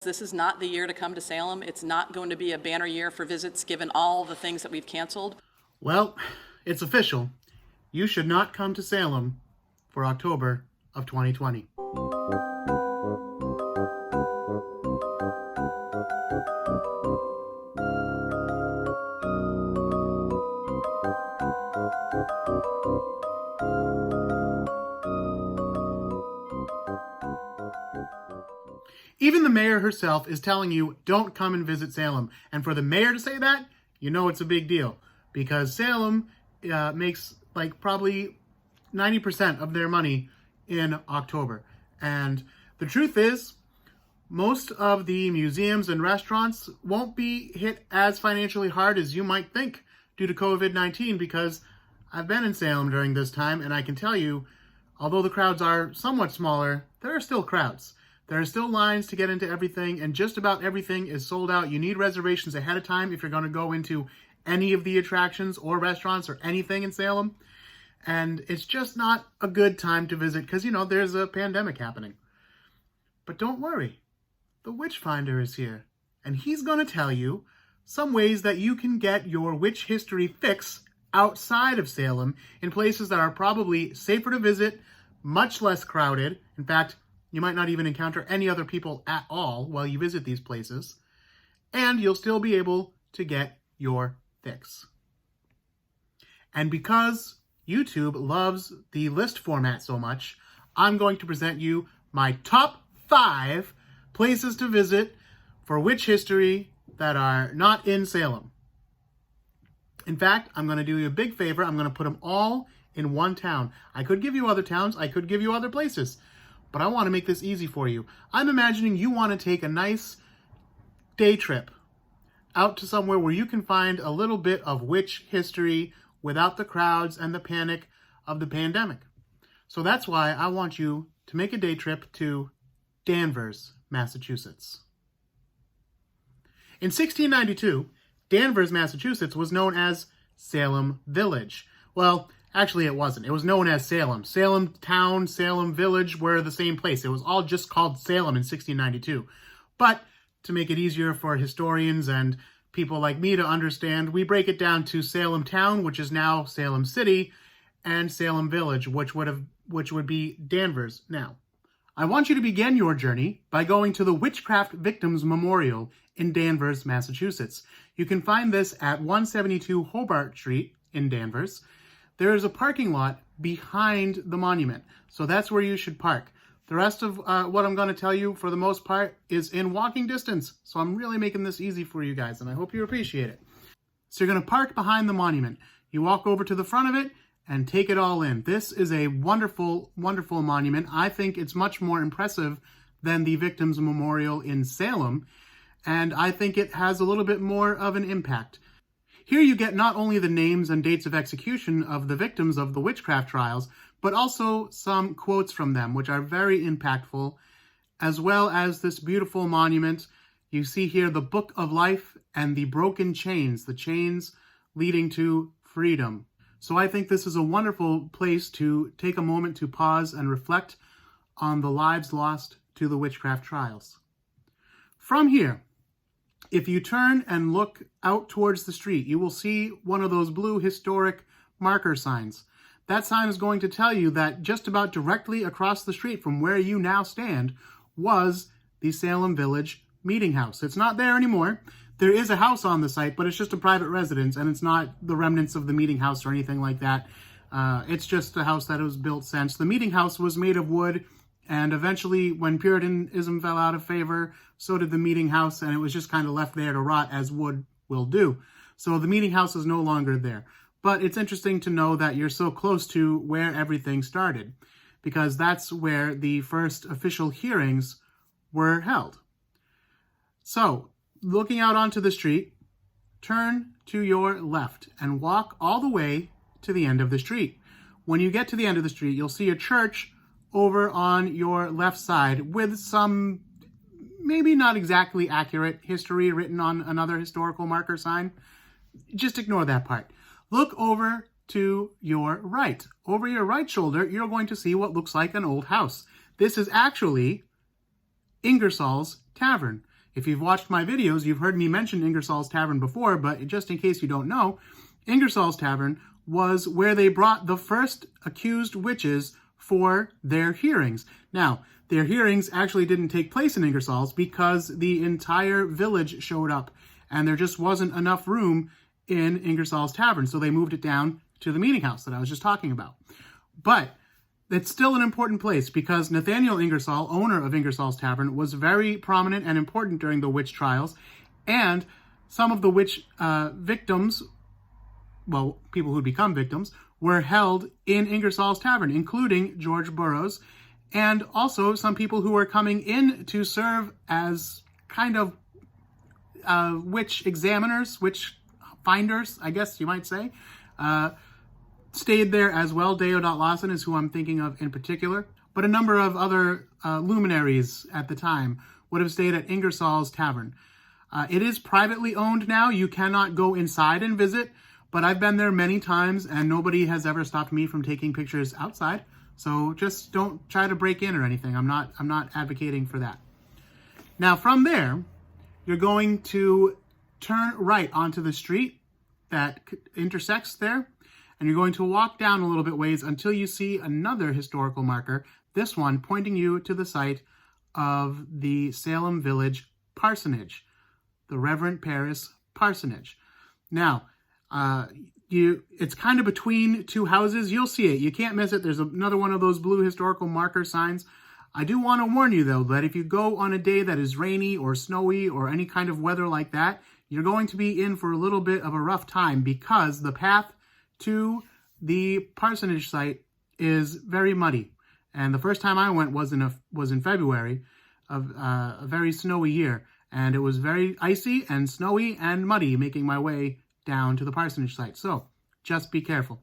This is not the year to come to Salem. It's not going to be a banner year for visits given all the things that we've canceled. Well, it's official. You should not come to Salem for October of 2020. Even the mayor herself is telling you, don't come and visit Salem. And for the mayor to say that, you know it's a big deal. Because Salem makes like probably 90% of their money in October. And the truth is, most of the museums and restaurants won't be hit as financially hard as you might think due to COVID-19, because I've been in Salem during this time, and I can tell you, although the crowds are somewhat smaller, there are still crowds. There are still lines to get into everything, and just about everything is sold out. You need reservations ahead of time if you're going to go into any of the attractions or restaurants or anything in Salem. And it's just not a good time to visit because, you know, there's a pandemic happening. But don't worry. The Witchfinder is here, and he's going to tell you some ways that you can get your witch history fix outside of Salem in places that are probably safer to visit, much less crowded. In fact, you might not even encounter any other people at all while you visit these places, and you'll still be able to get your fix. And because YouTube loves the list format so much, I'm going to present you my top 5 places to visit for witch history that are not in Salem. In fact, I'm going to do you a big favor. I'm going to put them all in one town. I could give you other towns. I could give you other places. But I want to make this easy for you. I'm imagining you want to take a nice day trip out to somewhere where you can find a little bit of witch history without the crowds and the panic of the pandemic. So that's why I want you to make a day trip to Danvers, Massachusetts. In 1692, Danvers, Massachusetts was known as Salem Village. Well, actually, it wasn't. It was known as Salem. Salem Town, Salem Village were the same place. It was all just called Salem in 1692. But to make it easier for historians and people like me to understand, we break it down to Salem Town, which is now Salem City, and Salem Village, which would be Danvers now. I want you to begin your journey by going to the Witchcraft Victims Memorial in Danvers, Massachusetts. You can find this at 172 Hobart Street in Danvers. There is a parking lot behind the monument, so that's where you should park. The rest of what I'm going to tell you, for the most part, is in walking distance, so I'm really making this easy for you guys, and I hope you appreciate it. So you're going to park behind the monument. You walk over to the front of it and take it all in. This is a wonderful, wonderful monument. I think it's much more impressive than the Victims Memorial in Salem, and I think it has a little bit more of an impact. Here you get not only the names and dates of execution of the victims of the witchcraft trials, but also some quotes from them, which are very impactful, as well as this beautiful monument. You see here the Book of Life and the broken chains, the chains leading to freedom. So I think this is a wonderful place to take a moment to pause and reflect on the lives lost to the witchcraft trials. From here, if you turn and look out towards the street, you will see one of those blue historic marker signs. That sign is going to tell you that just about directly across the street from where you now stand was the Salem Village Meeting House. It's not there anymore. There is a house on the site, but it's just a private residence, and it's not the remnants of the meeting house or anything like that. It's just a house that was built since. The meeting house was made of wood, and eventually, when Puritanism fell out of favor, so did the meeting house, and it was just kind of left there to rot, as wood will do. So the meeting house is no longer there. But it's interesting to know that you're so close to where everything started, because that's where the first official hearings were held. So, looking out onto the street, turn to your left and walk all the way to the end of the street. When you get to the end of the street, you'll see a church over on your left side with some maybe not exactly accurate history written on another historical marker sign. Just ignore that part. Look over to your right. Over your right shoulder, you're going to see what looks like an old house. This is actually Ingersoll's Tavern. If you've watched my videos, you've heard me mention Ingersoll's Tavern before, but just in case you don't know, Ingersoll's Tavern was where they brought the first accused witches for their hearings. Now, their hearings actually didn't take place in Ingersoll's because the entire village showed up, and there just wasn't enough room in Ingersoll's Tavern, so they moved it down to the meeting house that I was just talking about. But it's still an important place because Nathaniel Ingersoll, owner of Ingersoll's Tavern, was very prominent and important during the witch trials, and some of the witch victims, well, people who'd become victims, were held in Ingersoll's Tavern, including George Burroughs, and also some people who were coming in to serve as kind of witch examiners, witch finders, I guess you might say, stayed there as well. Deodat is who I'm thinking of in particular, but a number of other luminaries at the time would have stayed at Ingersoll's Tavern. It is privately owned now. You cannot go inside and visit, but I've been there many times and nobody has ever stopped me from taking pictures outside. So just don't try to break in or anything. I'm not advocating for that. Now from there, you're going to turn right onto the street that intersects there, and you're going to walk down a little bit ways until you see another historical marker, this one pointing you to the site of the Salem Village Parsonage, the Reverend Parris Parsonage. Now, it's kind of between two houses. You'll see it. You can't miss it. There's another one of those blue historical marker signs. I do want to warn you, though, that if you go on a day that is rainy or snowy or any kind of weather like that, you're going to be in for a little bit of a rough time because the path to the parsonage site is very muddy. And the first time I went was in February of a very snowy year. And it was very icy and snowy and muddy making my way down to the parsonage site. So just be careful.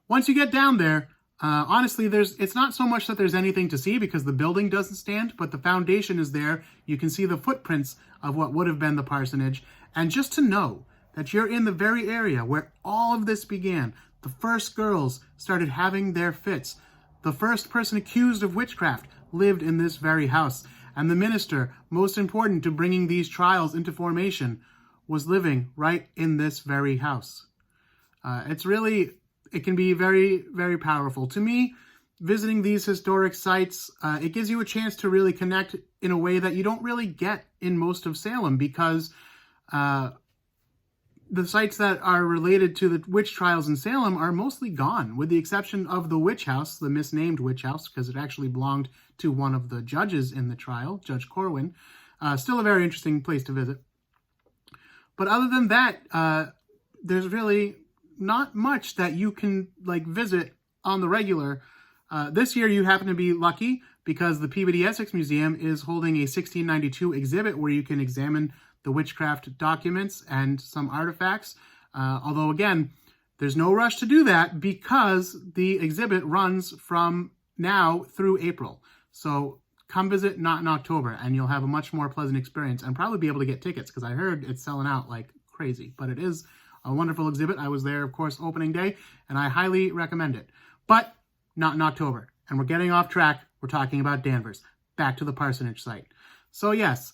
Once you get down there, honestly, it's not so much that there's anything to see because the building doesn't stand, but the foundation is there. You can see the footprints of what would have been the parsonage. And just to know that you're in the very area where all of this began, the first girls started having their fits. The first person accused of witchcraft lived in this very house. And the minister, most important to bringing these trials into formation, was living right in this very house. It can be very, very powerful. To me, visiting these historic sites, it gives you a chance to really connect in a way that you don't really get in most of Salem because the sites that are related to the witch trials in Salem are mostly gone, with the exception of the witch house, the misnamed witch house, because it actually belonged to one of the judges in the trial, Judge Corwin. Still a very interesting place to visit. But other than that, there's really not much that you can visit on the regular. This year you happen to be lucky because the Peabody Essex Museum is holding a 1692 exhibit where you can examine the witchcraft documents and some artifacts. Although again, there's no rush to do that because the exhibit runs from now through April. So come visit not in October and you'll have a much more pleasant experience and probably be able to get tickets because I heard it's selling out like crazy. But it is a wonderful exhibit. I was there, of course, opening day, and I highly recommend it. But not in October. And we're getting off track. We're talking about Danvers. Back to the parsonage site. So yes,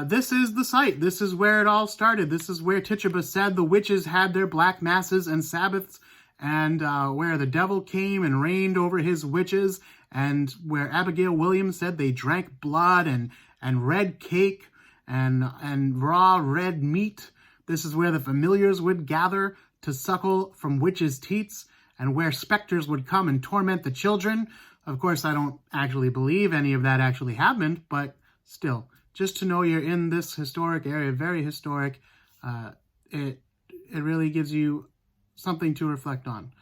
this is the site. This is where it all started. This is where Tituba said the witches had their black masses and Sabbaths, and where the devil came and reigned over his witches, and where Abigail Williams said they drank blood and red cake and raw red meat. This is where the familiars would gather to suckle from witches' teats, and where specters would come and torment the children. Of course, I don't actually believe any of that actually happened, but still, just to know you're in this historic area, very historic, it really gives you something to reflect on.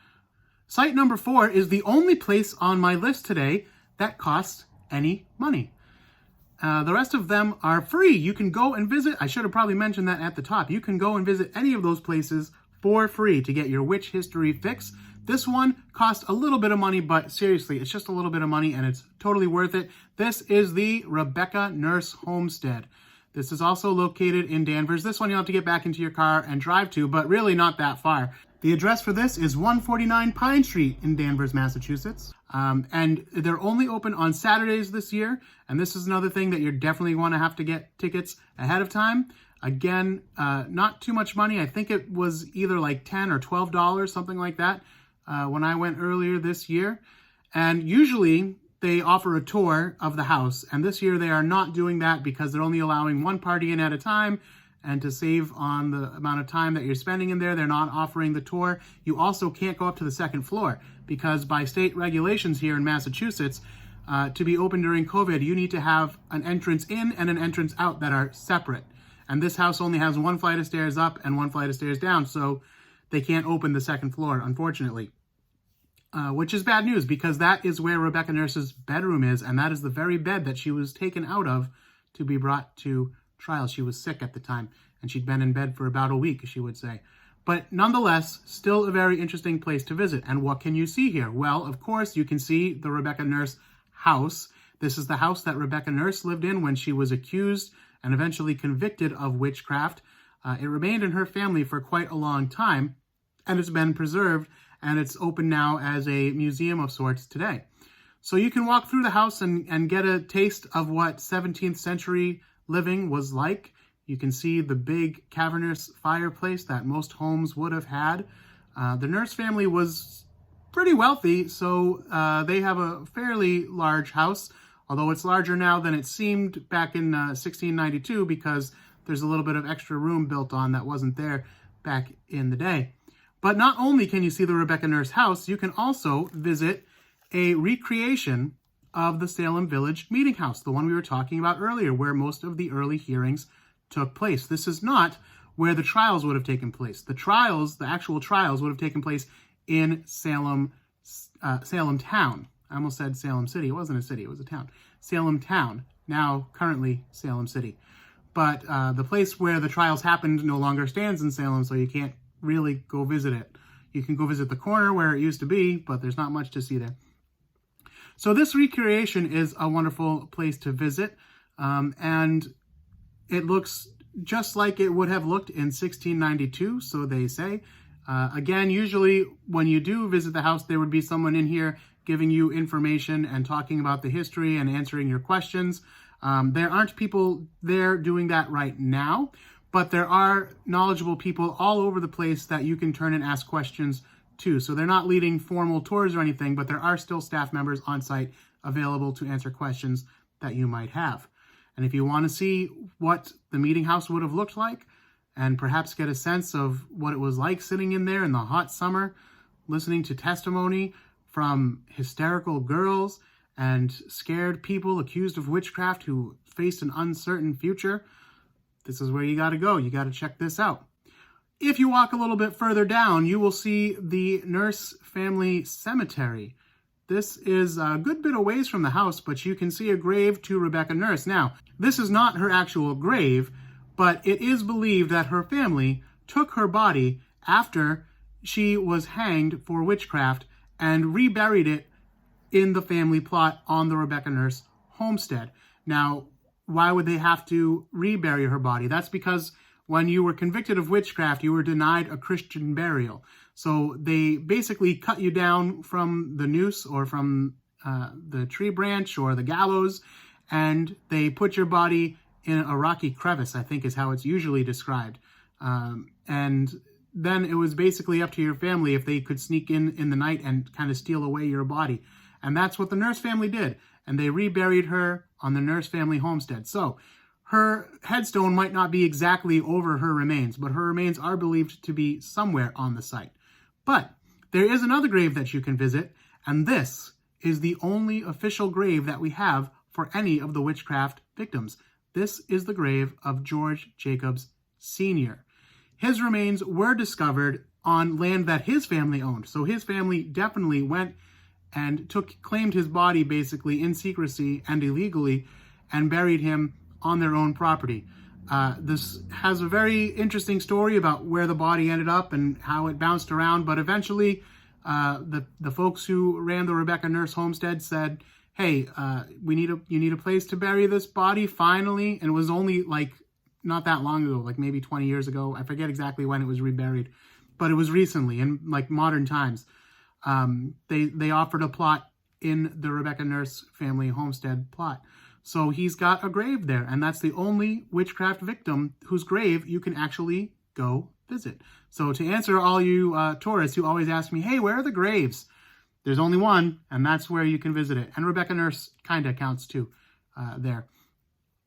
Site number 4 is the only place on my list today that costs any money. The rest of them are free. You can go and visit. I should have probably mentioned that at the top. You can go and visit any of those places for free to get your witch history fix. This one costs a little bit of money, but seriously, it's just a little bit of money and it's totally worth it. This is the Rebecca Nurse Homestead. This is also located in Danvers. This one you'll have to get back into your car and drive to, but really not that far. The address for this is 149 Pine Street in Danvers, Massachusetts. And they're only open on Saturdays this year. And this is another thing that you're definitely going to have to get tickets ahead of time. Again, not too much money. I think it was either like $10 or $12, something like that, when I went earlier this year. And usually they offer a tour of the house. And this year they are not doing that because they're only allowing one party in at a time. And to save on the amount of time that you're spending in there, they're not offering the tour. You also can't go up to the second floor because by state regulations here in Massachusetts, to be open during COVID, you need to have an entrance in and an entrance out that are separate. And this house only has one flight of stairs up and one flight of stairs down, so they can't open the second floor, unfortunately. Which is bad news because that is where Rebecca Nurse's bedroom is, and that is the very bed that she was taken out of to be brought to trial. She was sick at the time, and she'd been in bed for about a week, she would say. But nonetheless, still a very interesting place to visit. And what can you see here? Well, of course, you can see the Rebecca Nurse house. This is the house that Rebecca Nurse lived in when she was accused and eventually convicted of witchcraft. It remained in her family for quite a long time, and it's been preserved, and it's open now as a museum of sorts today. So you can walk through the house and get a taste of what 17th century living was like. You can see the big cavernous fireplace that most homes would have had. The Nurse family was pretty wealthy, so they have a fairly large house, although it's larger now than it seemed back in 1692 because there's a little bit of extra room built on that wasn't there back in the day. But not only can you see the Rebecca Nurse house, you can also visit a recreation of the Salem Village Meeting House, the one we were talking about earlier, where most of the early hearings took place. This is not where the trials would have taken place. The actual trials would have taken place in Salem town. I almost said Salem City. It wasn't a city, it was a town. Salem town, now currently Salem City. But the place where the trials happened no longer stands in Salem, so you can't really go visit it. You can go visit the corner where it used to be, but there's not much to see there. So this recreation is a wonderful place to visit, and it looks just like it would have looked in 1692, so they say. Again, usually when you do visit the house, there would be someone in here giving you information and talking about the history and answering your questions. There aren't people there doing that right now, but there are knowledgeable people all over the place that you can turn and ask questions to. So they're not leading formal tours or anything, but there are still staff members on site available to answer questions that you might have. And if you want to see what the meeting house would have looked like and perhaps get a sense of what it was like sitting in there in the hot summer, listening to testimony from hysterical girls and scared people accused of witchcraft who faced an uncertain future, this is where you got to go. You got to check this out. If you walk a little bit further down, you will see the Nurse family cemetery. This is a good bit of ways from the house, but you can see a grave to Rebecca Nurse. Now, this is not her actual grave, but it is believed that her family took her body after she was hanged for witchcraft and reburied it in the family plot on the Rebecca Nurse homestead. Now, why would they have to rebury her body? That's because when you were convicted of witchcraft, you were denied a Christian burial. So they basically cut you down from the noose or from the tree branch or the gallows, and they put your body in a rocky crevice, I think is how it's usually described. And then it was basically up to your family if they could sneak in the night and kind of steal away your body. And that's what the Nurse family did. And they reburied her on the Nurse family homestead. So her headstone might not be exactly over her remains, but her remains are believed to be somewhere on the site. But there is another grave that you can visit, and this is the only official grave that we have for any of the witchcraft victims. This is the grave of George Jacobs Sr. His remains were discovered on land that his family owned. So his family definitely went and claimed his body basically in secrecy and illegally and buried him on their own property. This has a very interesting story about where the body ended up and how it bounced around, but eventually the folks who ran the Rebecca Nurse Homestead said, hey, you need a place to bury this body finally. And it was only like not that long ago, like maybe 20 years ago. I forget exactly when it was reburied, but it was recently in like modern times. They offered a plot in the Rebecca Nurse family homestead plot. So he's got a grave there, and that's the only witchcraft victim whose grave you can actually go visit. So to answer all you tourists who always ask me, hey, where are the graves? There's only one, and that's where you can visit it. And Rebecca Nurse kind of counts too there.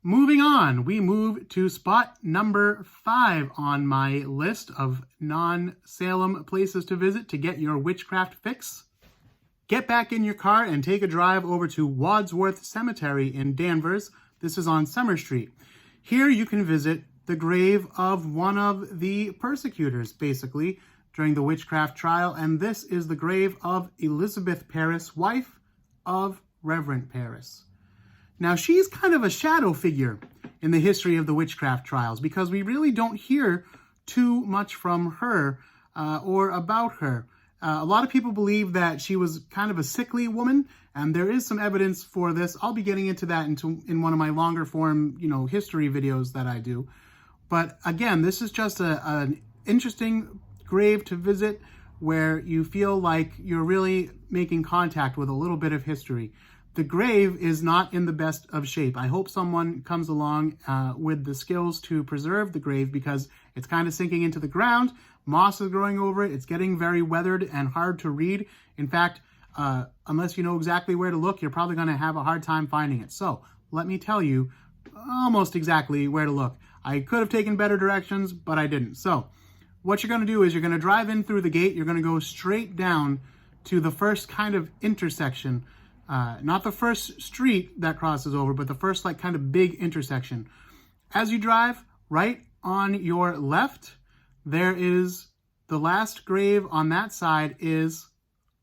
Moving on, we move to spot number 5 on my list of non-Salem places to visit to get your witchcraft fix. Get back in your car and take a drive over to Wadsworth Cemetery in Danvers. This is on Summer Street. Here you can visit the grave of one of the persecutors, basically, during the witchcraft trial, and this is the grave of Elizabeth Parris, wife of Reverend Parris. Now, she's kind of a shadow figure in the history of the witchcraft trials because we really don't hear too much from her or about her. A lot of people believe that she was kind of a sickly woman, and there is some evidence for this. I'll be getting into that in one of my longer form, history videos that I do. But again, this is just an interesting grave to visit where you feel like you're really making contact with a little bit of history. The grave is not in the best of shape. I hope someone comes along with the skills to preserve the grave because it's kind of sinking into the ground. Moss is growing over it. It's getting very weathered and hard to read. In fact, unless you know exactly where to look, you're probably going to have a hard time finding it. So let me tell you almost exactly where to look. I could have taken better directions, but I didn't. So what you're going to do is you're going to drive in through the gate. You're going to go straight down to the first kind of intersection. Not the first street that crosses over, but the first kind of big intersection. As you drive, right on your left, there is the last grave on that side is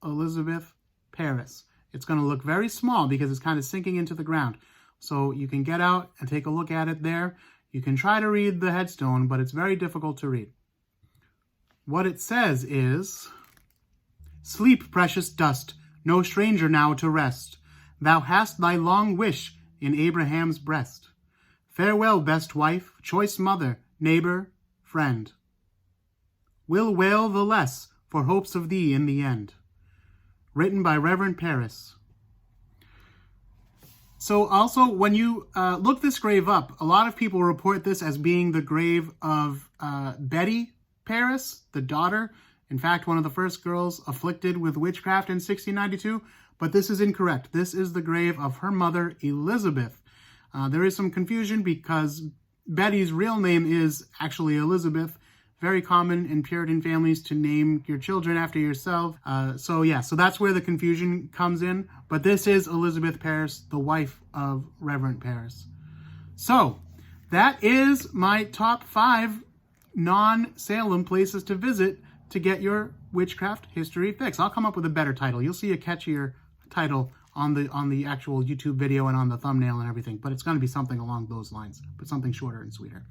Elizabeth Parris. It's going to look very small because it's kind of sinking into the ground. So you can get out and take a look at it there. You can try to read the headstone, but it's very difficult to read. What it says is, "Sleep, precious dust, no stranger now to rest. Thou hast thy long wish in Abraham's breast. Farewell, best wife, choice mother, neighbor, friend. Will wail the less for hopes of thee in the end." Written by Reverend Parris. So also, when you look this grave up, a lot of people report this as being the grave of Betty Parris, the daughter. In fact, one of the first girls afflicted with witchcraft in 1692, but this is incorrect. This is the grave of her mother, Elizabeth. There is some confusion because Betty's real name is actually Elizabeth. Very common in Puritan families to name your children after yourself. So that's where the confusion comes in. But this is Elizabeth Parris, the wife of Reverend Parris. So that is my top 5 non-Salem places to visit to get your witchcraft history fix. I'll come up with a better title. You'll see a catchier title on the actual YouTube video and on the thumbnail and everything, but it's going to be something along those lines, but something shorter and sweeter.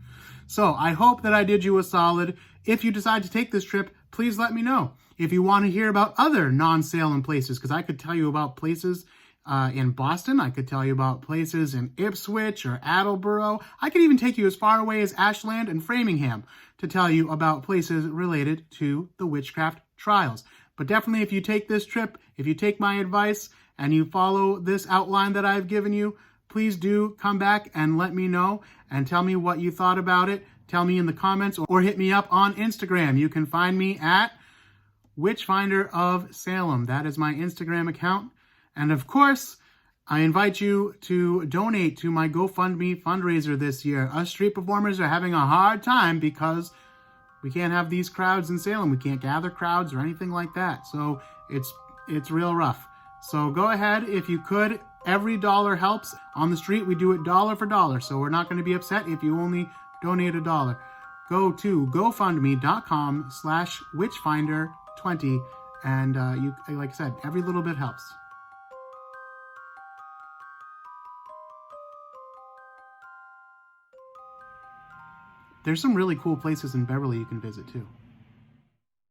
So I hope that I did you a solid. If you decide to take this trip, please let me know. If you want to hear about other non-Salem places, because I could tell you about places in Boston, I could tell you about places in Ipswich or Attleboro. I could even take you as far away as Ashland and Framingham to tell you about places related to the witchcraft trials. But definitely, if you take this trip, if you take my advice and you follow this outline that I've given you, please do come back and let me know and tell me what you thought about it. Tell me in the comments or hit me up on Instagram. You can find me at Witchfinder of Salem. That is my Instagram account. And of course, I invite you to donate to my GoFundMe fundraiser this year. Us street performers are having a hard time because we can't have these crowds in Salem. We can't gather crowds or anything like that. So it's real rough. So go ahead, if you could. Every dollar helps. On the street, we do it dollar for dollar. So we're not going to be upset if you only donate $1. Go to gofundme.com/witchfinder20. And you, like I said, every little bit helps. There's some really cool places in Beverly you can visit too.